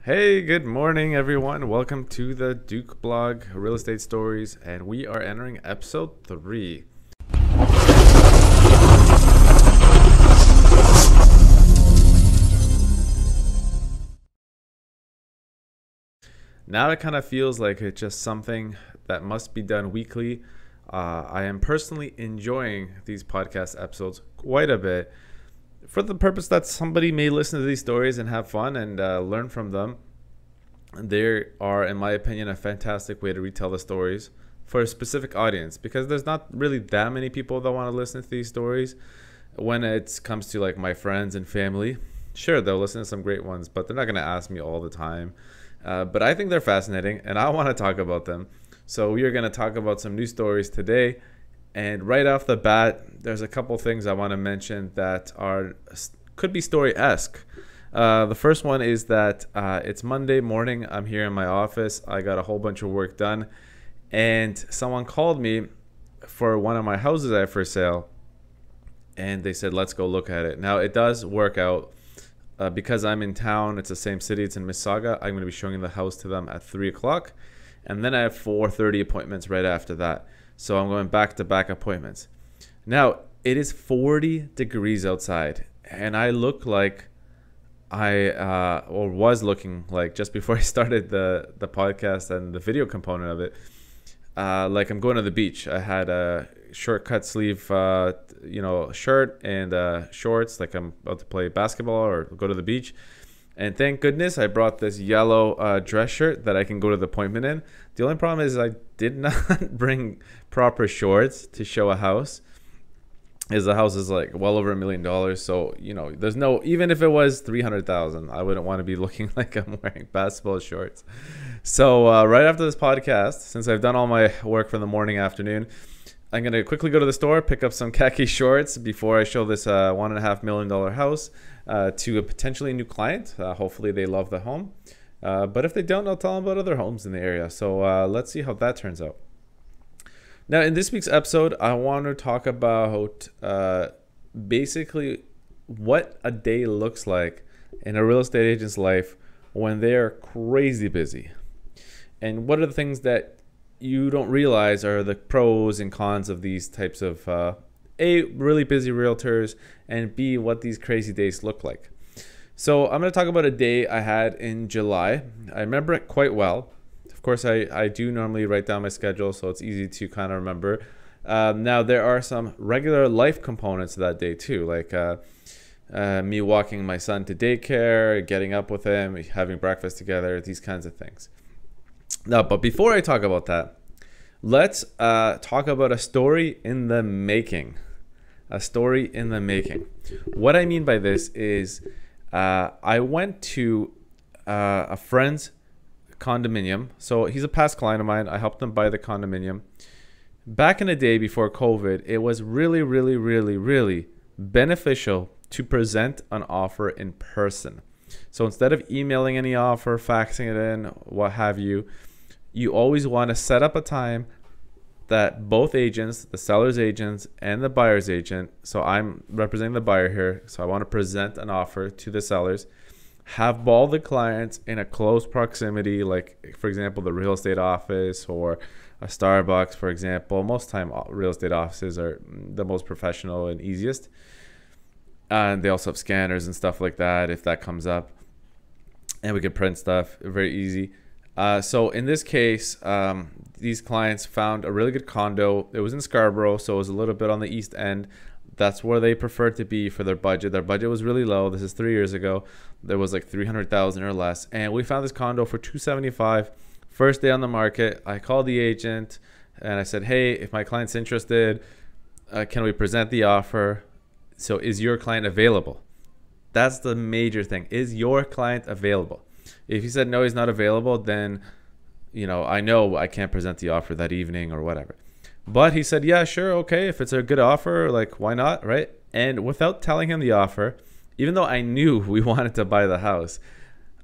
Hey, good morning, everyone. Welcome to the Duke blog, Real Estate Stories, and we are entering episode 3. Now it kind of feels like it's just something that must be done weekly. I am personally enjoying these podcast episodes quite a bit for the purpose that somebody may listen to these stories and have fun and learn from them. They are, in my opinion, a fantastic way to retell the stories for a specific audience, because there's not really that many people that want to listen to these stories. When it comes to like my friends and family, sure, they'll listen to some great ones, but they're not going to ask me all the time. But I think they're fascinating and I want to talk about them. So we are going to talk about some new stories today. And right off the bat, there's a couple things I want to mention that could be story-esque. The first one is that it's Monday morning. I'm here in my office. I got a whole bunch of work done. And someone called me for one of my houses I have for sale. And they said, let's go look at it. Now, it does work out. Because I'm in town, it's the same city, it's in Mississauga. I'm going to be showing the house to them at 3 o'clock. And then I have 4:30 appointments right after that. So I'm going back-to-back appointments. Now, it is 40 degrees outside. And I look like or was looking like, just before I started the podcast and the video component of it, like I'm going to the beach. I had a short cut sleeve, shirt and shorts, like I'm about to play basketball or go to the beach. And thank goodness I brought this yellow dress shirt that I can go to the appointment in. The only problem is I did not bring proper shorts to show a house. The house is like well over $1 million. So, there's even if it was 300,000, I wouldn't want to be looking like I'm wearing basketball shorts. So right after this podcast, since I've done all my work for the morning, afternoon, I'm going to quickly go to the store, pick up some khaki shorts before I show this $1.5 million house to a potentially new client. Hopefully they love the home. But if they don't, I'll tell them about other homes in the area. So let's see how that turns out. Now, in this week's episode, I want to talk about basically what a day looks like in a real estate agent's life when they're crazy busy. And what are the things that you don't realize are the pros and cons of these types of A, really busy realtors, and B, what these crazy days look like. So I'm going to talk about a day I had in July. I remember it quite well. Of course, I do normally write down my schedule, so it's easy to kind of remember. Now, there are some regular life components to that day too, like me walking my son to daycare, getting up with him, having breakfast together, these kinds of things. Now, but before I talk about that, let's talk about a story in the making. A story in the making. What I mean by this is I went to a friend's condominium. So he's a past client of mine. I helped him buy the condominium. Back in the day before COVID, it was really, really, really, really beneficial to present an offer in person. So instead of emailing any offer, faxing it in, what have you, you always want to set up a time that both agents, the seller's agents and the buyer's agent, so I'm representing the buyer here, so I want to present an offer to the sellers, have all the clients in a close proximity, like for example the real estate office or a Starbucks, for example. Most time real estate offices are the most professional and easiest, and they also have scanners and stuff like that if that comes up, and we can print stuff very easy. So in this case, these clients found a really good condo. It was in Scarborough, so it was a little bit on the east end. That's where they preferred to be for their budget. Their budget was really low. This is 3 years ago. There was like 300,000 or less. And we found this condo for $275. First day on the market. I called the agent and I said, hey, if my client's interested, can we present the offer? So is your client available? That's the major thing. Is your client available? If he said no, he's not available, then I know I can't present the offer that evening or whatever. But he said, yeah, sure, okay, if it's a good offer, like, why not, right? And without telling him the offer, even though I knew we wanted to buy the house,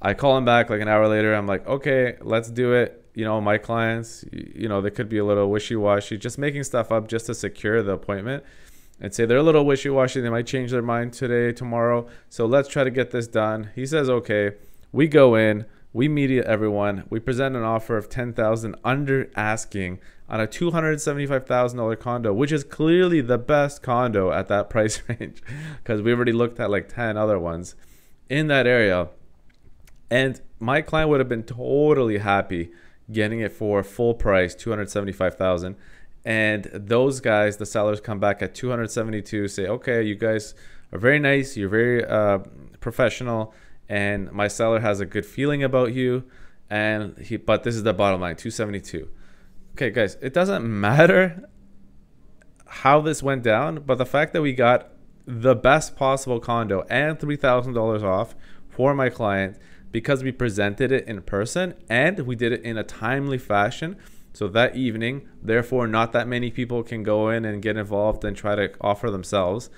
I call him back like an hour later. I'm like, okay, let's do it. My clients, they could be a little wishy-washy, just making stuff up just to secure the appointment. And say they're a little wishy-washy. They might change their mind today, tomorrow. So let's try to get this done. He says, okay. We go in. We media everyone. We present an offer of $10,000 under asking on a $275,000 condo, which is clearly the best condo at that price range, because we already looked at like 10 other ones in that area. And my client would have been totally happy getting it for full price, $275,000. And those guys, the sellers, come back at $272, say, okay, you guys are very nice, you're very professional, and my seller has a good feeling about you, but this is the bottom line, $272. Okay, guys, it doesn't matter how this went down, but the fact that we got the best possible condo and $3,000 off for my client because we presented it in person and we did it in a timely fashion. So that evening, therefore, not that many people can go in and get involved and try to offer themselves.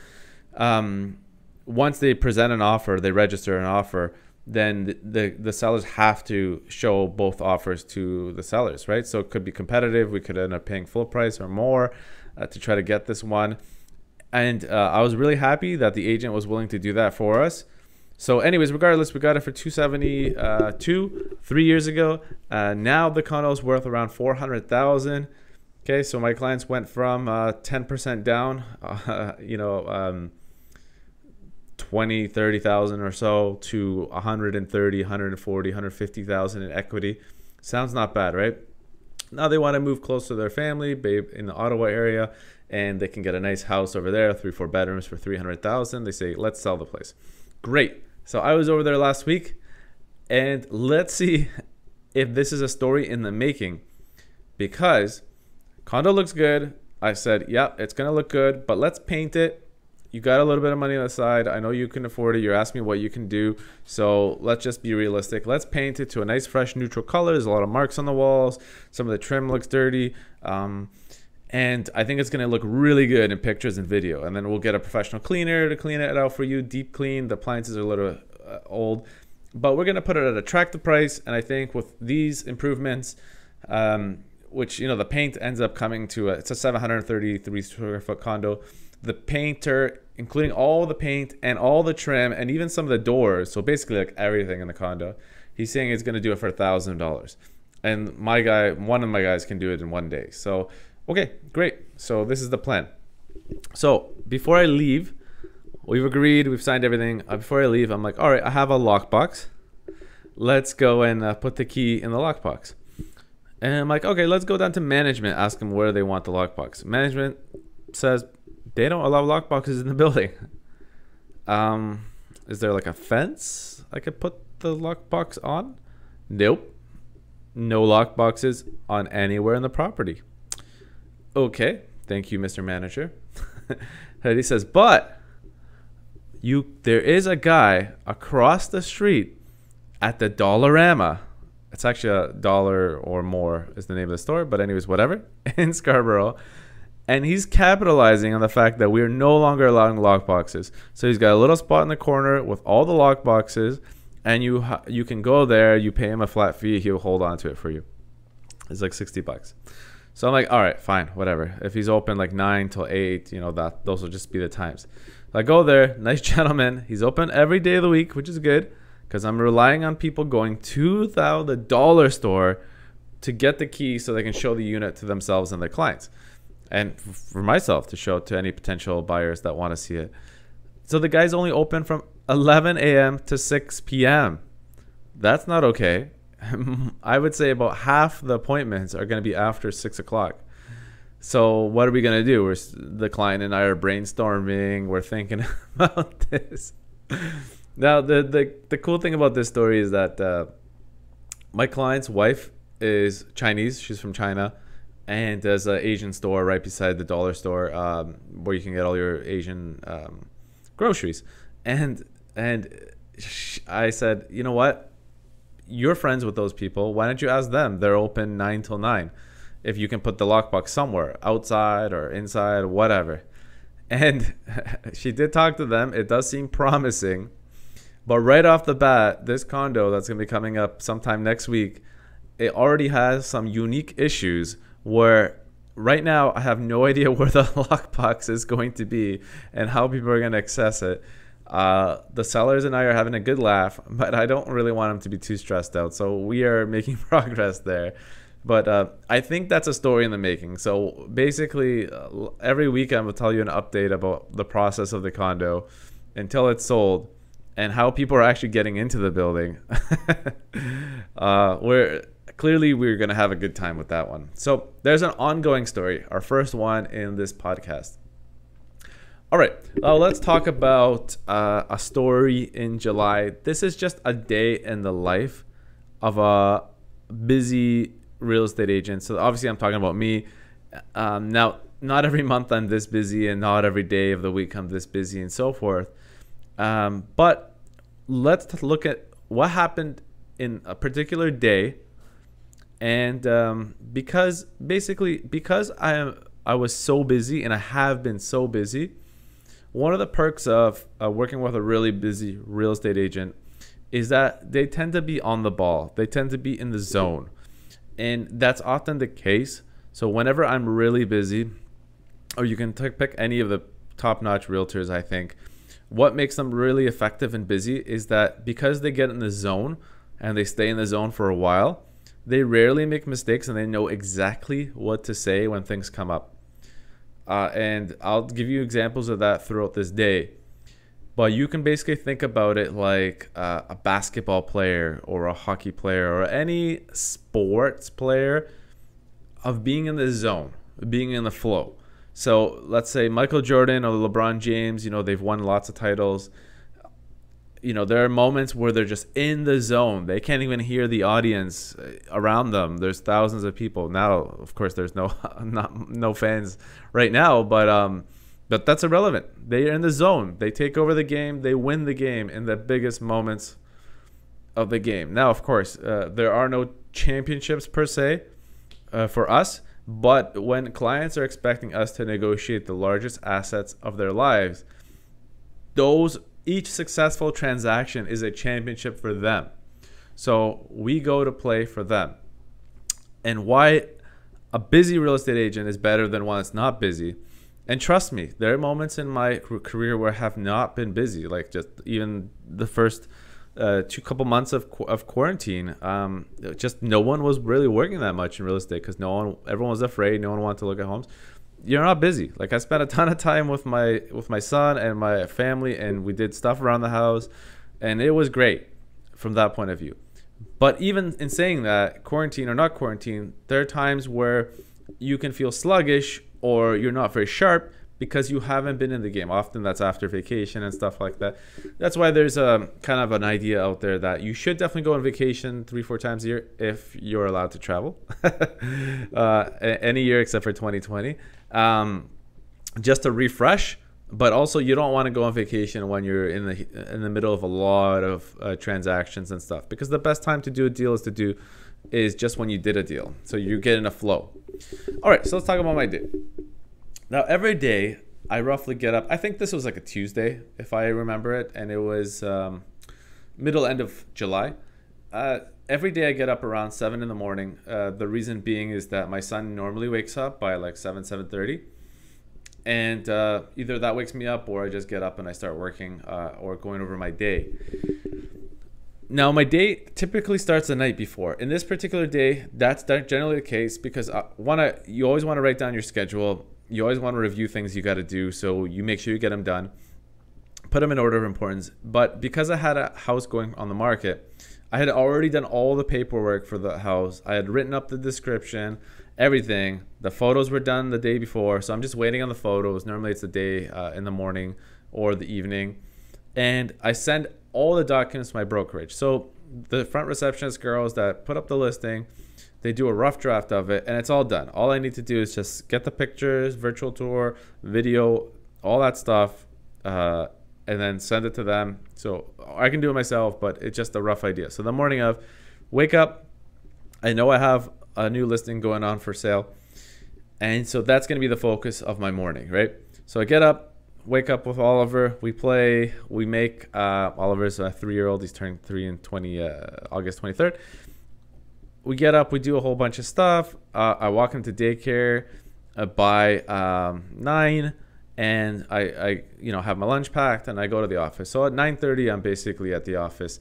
Once they present an offer, they register an offer, then the sellers have to show both offers to the sellers, right? So it could be competitive. We could end up paying full price or more to try to get this one. And I was really happy that the agent was willing to do that for us. So anyways, regardless, we got it for $272 3 years ago. Now the condo is worth around $400,000. Okay, so my clients went from 10% down, 20, 30,000 or so to 130, 140, 150,000 in equity. Sounds not bad, right? Now they want to move close to their family, babe, in the Ottawa area, and they can get a nice house over there, 3-4 bedrooms for 300,000. They say, let's sell the place. Great. So I was over there last week, and let's see if this is a story in the making, because condo looks good. I said, yeah, it's going to look good, but let's paint it. You got a little bit of money on the side. I know you can afford it. You're asking me what you can do. So let's just be realistic. Let's paint it to a nice, fresh, neutral color. There's a lot of marks on the walls. Some of the trim looks dirty. And I think it's going to look really good in pictures and video. And then we'll get a professional cleaner to clean it out for you. Deep clean. The appliances are a little old. But we're going to put it at an attractive price. And I think with these improvements, which, the paint ends up coming to, it's a 733 square foot condo. The painter, including all the paint and all the trim and even some of the doors, so basically like everything in the condo, he's saying he's going to do it for $1,000. And one of my guys can do it in 1 day. So, okay, great. So this is the plan. So before I leave, we've agreed, we've signed everything. Before I leave, I'm like, all right, I have a lockbox. Let's go and put the key in the lockbox. And I'm like, okay, let's go down to management, ask them where they want the lockbox. Management says, they don't allow lockboxes in the building. Is there like a fence I could put the lockbox on? Nope. No lockboxes on anywhere in the property. Okay. Thank you, Mr. Manager. And he says, but there is a guy across the street at the Dollarama. It's actually $1 or more is the name of the store. But anyways, whatever. In Scarborough. And he's capitalizing on the fact that we are no longer allowing lockboxes. So he's got a little spot in the corner with all the lockboxes, and you can go there. You pay him a flat fee. He'll hold on to it for you. It's like $60. So I'm like, all right, fine, whatever. If he's open like 9 till 8, those will just be the times. So I go there. Nice gentleman. He's open every day of the week, which is good because I'm relying on people going to the dollar store to get the key so they can show the unit to themselves and their clients. And for myself to show to any potential buyers that want to see it. So the guy's only open from 11 a.m. to 6 p.m. That's not okay. I would say about half the appointments are going to be after 6 o'clock. So what are we going to do? The client and I are brainstorming. We're thinking about this. Now, the cool thing about this story is that my client's wife is Chinese. She's from China. And there's an Asian store right beside the dollar store where you can get all your Asian groceries. And I said, you know what? You're friends with those people. Why don't you ask them? They're open 9 till 9. If you can put the lockbox somewhere, outside or inside, whatever. And she did talk to them. It does seem promising. But right off the bat, this condo that's going to be coming up sometime next week, it already has some unique issues where right now I have no idea where the lockbox is going to be and how people are going to access it. The sellers and I are having a good laugh, but I don't really want them to be too stressed out. So we are making progress there. But I think that's a story in the making. So basically, every week I will tell you an update about the process of the condo until it's sold and how people are actually getting into the building. We're going to have a good time with that one. So there's an ongoing story, our first one in this podcast. All right, let's talk about a story in July. This is just a day in the life of a busy real estate agent. So obviously I'm talking about me. Now, not every month I'm this busy, and not every day of the week I'm this busy, and so forth. But let's look at what happened in a particular day. And because I was so busy, and I have been so busy, one of the perks of working with a really busy real estate agent is that they tend to be on the ball. They tend to be in the zone. And that's often the case. So whenever I'm really busy, or you can pick any of the top-notch realtors, I think, what makes them really effective and busy is that because they get in the zone and they stay in the zone for a while, they rarely make mistakes, and they know exactly what to say when things come up. And I'll give you examples of that throughout this day. But you can basically think about it like a basketball player or a hockey player or any sports player, of being in the zone, being in the flow. So let's say Michael Jordan or LeBron James, they've won lots of titles. There are moments where they're just in the zone. They can't even hear the audience around them. There's thousands of people. Now, of course, there's no fans right now, but that's irrelevant. They're in the zone. They take over the game. They win the game in the biggest moments of the game. Now, of course, there are no championships per se for us, but when clients are expecting us to negotiate the largest assets of their lives, each successful transaction is a championship for them. So we go to play for them. And why a busy real estate agent is better than one that's not busy. And trust me, there are moments in my career where I have not been busy, like just even the first couple months of quarantine. Just no one was really working that much in real estate because everyone was afraid. No one wanted to look at homes. You're not busy. Like, I spent a ton of time with my son and my family, and we did stuff around the house, and it was great from that point of view. But even in saying that, quarantine or not quarantine, there are times where you can feel sluggish or you're not very sharp because you haven't been in the game. Often that's after vacation and stuff like that. That's why there's a kind of an idea out there that you should definitely go on vacation 3-4 times a year if you're allowed to travel. Any year except for 2020. Just to refresh. But also, you don't want to go on vacation when you're in the middle of a lot of transactions and stuff, because the best time to do a deal is just when you did a deal, so you get in a flow. All right, so let's talk about my day. Now, every day I roughly get up. I think this was like a Tuesday, if I remember it, and it was end of July. Every day I get up around 7 in the morning. The reason being is that my son normally wakes up by like 7:30. And either that wakes me up, or I just get up and I start working or going over my day. Now, my day typically starts the night before. In this particular day, that's generally the case because you always want to write down your schedule. You always want to review things you got to do, so you make sure you get them done. Put them in order of importance. But because I had a house going on the market, I had already done all the paperwork for the house. I had written up the description, everything. The photos were done the day before, so I'm just waiting on the photos. Normally it's the day in the morning or the evening. And I send all the documents to my brokerage. So the front receptionist girls that put up the listing, they do a rough draft of it, and it's all done. All I need to do is just get the pictures, virtual tour, video, all that stuff, and then send it to them. So I can do it myself, but it's just a rough idea. So the morning of, wake up, I know I have a new listing going on for sale, and so that's going to be the focus of my morning, right? So I get up, wake up with Oliver, we play, we make Oliver's a 3-year-old, he's turning 3 in August 23rd. We get up, we do a whole bunch of stuff. I walk him to daycare by 9, and I have my lunch packed and I go to the office. So at 9:30 I'm basically at the office.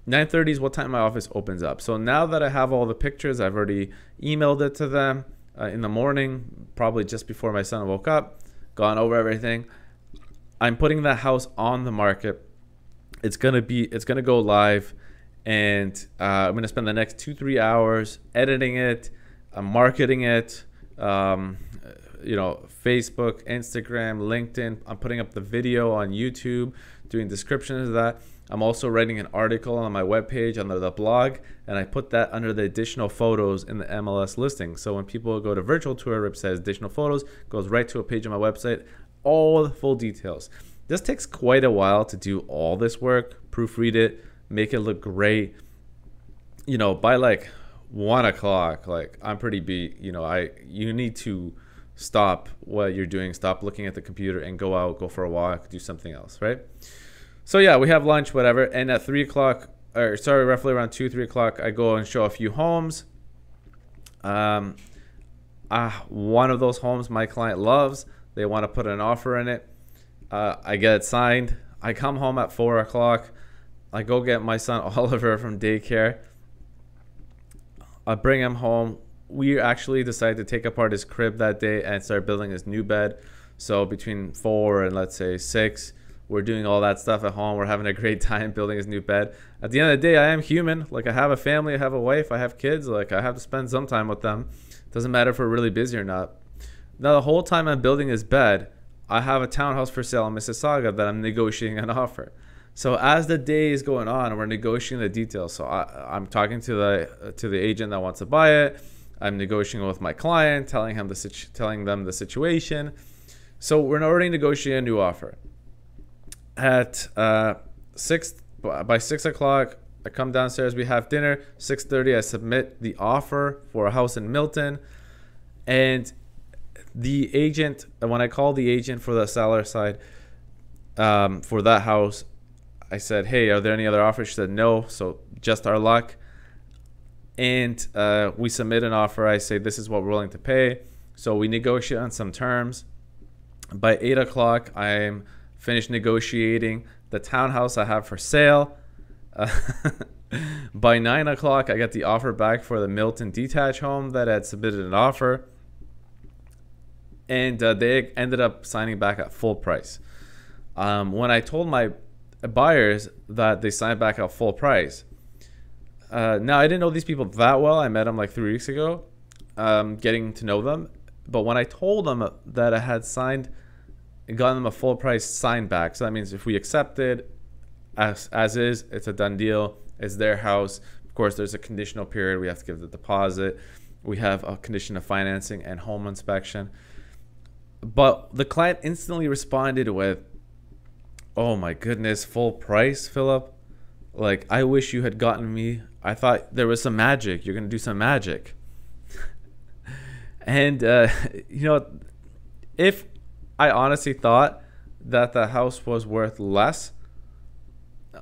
9:30 is what time my office opens up. So now that I have all the pictures, I've already emailed it to them in the morning, probably just before my son woke up, gone over everything. I'm putting that house on the market. It's gonna go live, and I'm gonna spend the next 2-3 hours editing it, marketing it. Facebook, Instagram, LinkedIn. I'm putting up the video on YouTube, doing descriptions of that. I'm also writing an article on my webpage under the blog, and I put that under the additional photos in the MLS listing. So when people go to virtual tour, it says additional photos, goes right to a page on my website, all the full details. This takes quite a while to do all this work, proofread it, make it look great. By like 1 o'clock, like I'm pretty beat. You need to stop what you're doing, stop looking at the computer and go out, go for a walk, do something else, right? So yeah, we have lunch, whatever. And at 3 o'clock, roughly around 2-3 o'clock, I go and show a few homes. One of those homes my client loves. They want to put an offer in it. I get it signed. I come home at 4 o'clock. I go get my son Oliver from daycare. I bring him home. We actually decided to take apart his crib that day and start building his new bed. So between 4 and let's say 6, we're doing all that stuff at home. We're having a great time building his new bed. At the end of the day, I am human. Like, I have a family, I have a wife, I have kids. Like, I have to spend some time with them. Doesn't matter if we're really busy or not. Now, the whole time I'm building his bed, I have a townhouse for sale in Mississauga that I'm negotiating an offer. So as the day is going on, we're negotiating the details. So I'm talking to the agent that wants to buy it. I'm negotiating with my client, telling them the situation. So we're already negotiating a new offer. At by 6 o'clock, I come downstairs. We have dinner. 6:30, I submit the offer for a house in Milton, and the agent. When I called the agent for the seller side for that house, I said, "Hey, are there any other offers?" She said, "No." So just our luck. And we submit an offer. I say, this is what we're willing to pay. So we negotiate on some terms. By 8 o'clock, I'm finished negotiating the townhouse I have for sale. By 9 o'clock, I get the offer back for the Milton detached home that I had submitted an offer. And they ended up signing back at full price. When I told my buyers that they signed back at full price, now, I didn't know these people that well. I met them like 3 weeks ago, getting to know them. But when I told them that I had gotten them a full price sign back, so that means if we accepted as is, it's a done deal. It's their house. Of course, there's a conditional period. We have to give the deposit. We have a condition of financing and home inspection. But the client instantly responded with, "Oh my goodness, full price, Philip? Like, I wish you had gotten me. I thought there was some magic. You're going to do some magic." And, if I honestly thought that the house was worth less,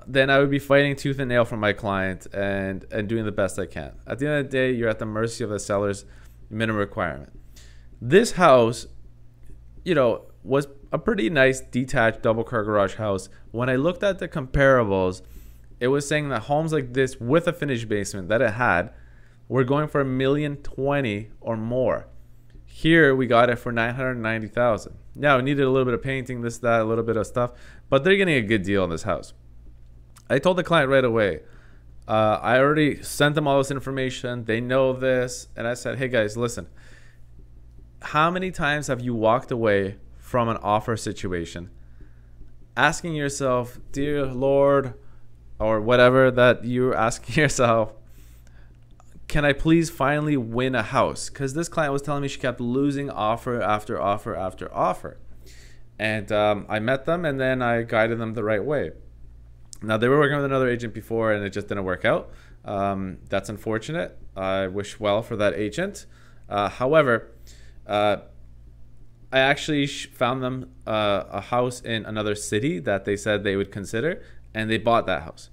then I would be fighting tooth and nail for my client and doing the best I can. At the end of the day, you're at the mercy of the seller's minimum requirement. This house, was a pretty nice detached double car garage house. When I looked at the comparables, it was saying that homes like this with a finished basement that it had were going for $1,020,000 or more. Here we got it for $990,000. Now it needed a little bit of painting, this, that, a little bit of stuff, but they're getting a good deal on this house. I told the client right away. I already sent them all this information. They know this, and I said, "Hey guys, listen. How many times have you walked away from an offer situation, asking yourself, dear Lord," or whatever that you're asking yourself, "can I please finally win a house?" Because this client was telling me she kept losing offer after offer after offer. And I met them, and then I guided them the right way. Now, they were working with another agent before, and it just didn't work out. That's unfortunate. I wish well for that agent. However, I actually found them a house in another city that they said they would consider, and they bought that house.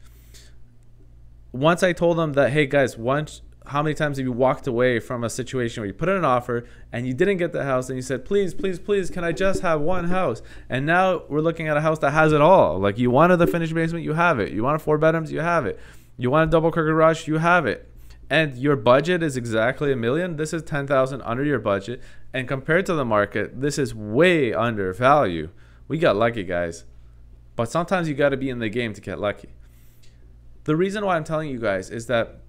Once I told them that, hey guys, once how many times have you walked away from a situation where you put in an offer and you didn't get the house and you said, please, please, please, can I just have one house? And now we're looking at a house that has it all. Like, you wanted the finished basement, you have it. You wanted 4 bedrooms, you have it. You want a double car garage, you have it. And your budget is exactly $1 million. This is $10,000 under your budget. And compared to the market, this is way under value. We got lucky, guys. But sometimes you got to be in the game to get lucky. The reason why I'm telling you guys is that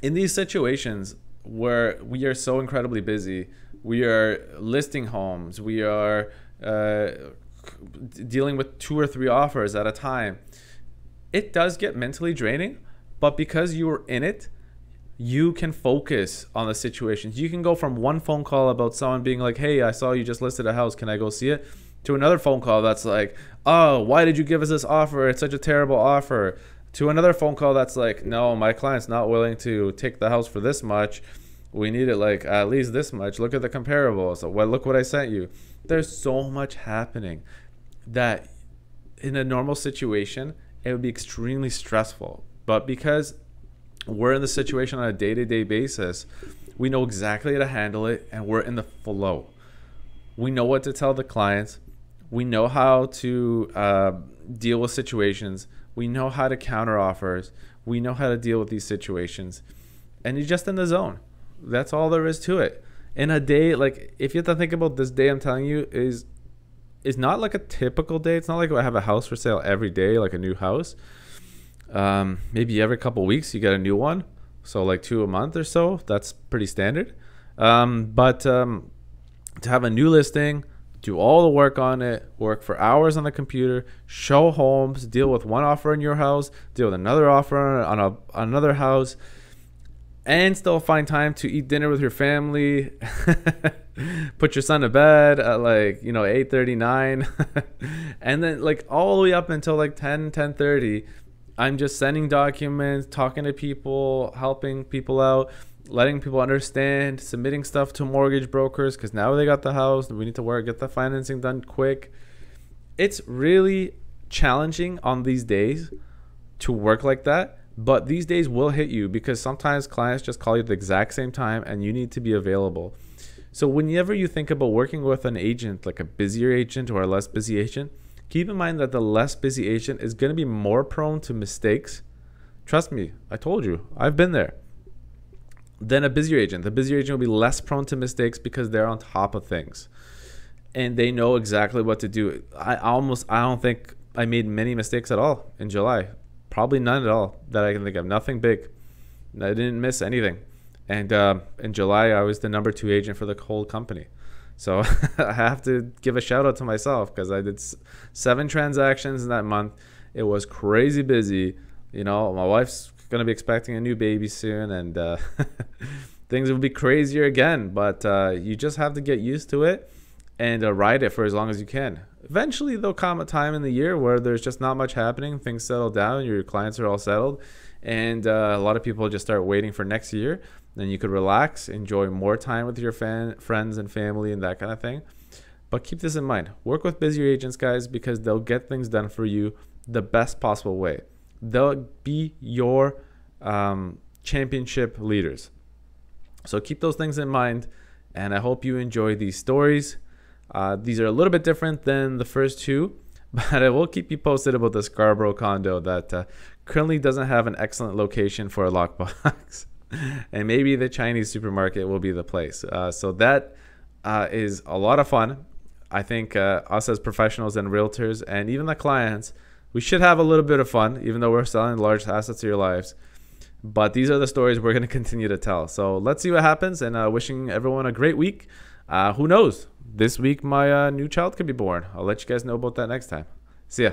in these situations where we are so incredibly busy, we are listing homes, we are dealing with 2 or 3 offers at a time, it does get mentally draining. But because you were in it, you can focus on the situations. You can go from one phone call about someone being like, hey, I saw you just listed a house, can I go see it? To another phone call that's like, oh, why did you give us this offer? It's such a terrible offer. To another phone call that's like, no, my client's not willing to take the house for this much. We need it like at least this much. Look at the comparables. So, well, look what I sent you. There's so much happening that in a normal situation, it would be extremely stressful. But because we're in the situation on a day-to-day basis, we know exactly how to handle it, and we're in the flow. We know what to tell the clients. We know how to deal with situations. We know how to counter offers. We know how to deal with these situations. And you're just in the zone. That's all there is to it. In a day, like, if you have to think about this day I'm telling you is not like a typical day. It's not like I have a house for sale every day, like a new house. Maybe every couple weeks you get a new one, so like 2 a month or so. That's pretty standard. But to have a new listing, do all the work on it, work for hours on the computer, show homes, deal with one offer in your house, deal with another offer on another house, and still find time to eat dinner with your family, put your son to bed at 8:39, and then like all the way up until like 10:30. I'm just sending documents, talking to people, helping people out, letting people understand, submitting stuff to mortgage brokers because now they got the house. We need to get the financing done quick. It's really challenging on these days to work like that, but these days will hit you because sometimes clients just call you at the exact same time and you need to be available. So whenever you think about working with an agent, like a busier agent or a less busy agent, keep in mind that the less busy agent is going to be more prone to mistakes. Trust me, I told you, I've been there. Than a busier agent. The busier agent will be less prone to mistakes because they're on top of things. And they know exactly what to do. I don't think I made many mistakes at all in July. Probably none at all that I can think of. Nothing big. I didn't miss anything. And in July, I was the number 2 agent for the whole company. So I have to give a shout out to myself because I did 7 transactions in that month. It was crazy busy. You know, my wife's going to be expecting a new baby soon, and things will be crazier again. But you just have to get used to it and ride it for as long as you can. Eventually, there'll come a time in the year where there's just not much happening. Things settle down. Your clients are all settled. And a lot of people just start waiting for next year. Then you could relax, enjoy more time with your friends and family and that kind of thing. But keep this in mind. Work with busier agents, guys, because they'll get things done for you the best possible way. They'll be your championship leaders. So keep those things in mind. And I hope you enjoy these stories. These are a little bit different than the first 2. But I will keep you posted about the Scarborough condo that currently doesn't have an excellent location for a lockbox. And maybe the Chinese supermarket will be the place. So that is a lot of fun. I think us as professionals and realtors and even the clients, we should have a little bit of fun, even though we're selling large assets of your lives. But these are the stories we're going to continue to tell. So let's see what happens, and wishing everyone a great week. Who knows? This week, my new child could be born. I'll let you guys know about that next time. See ya.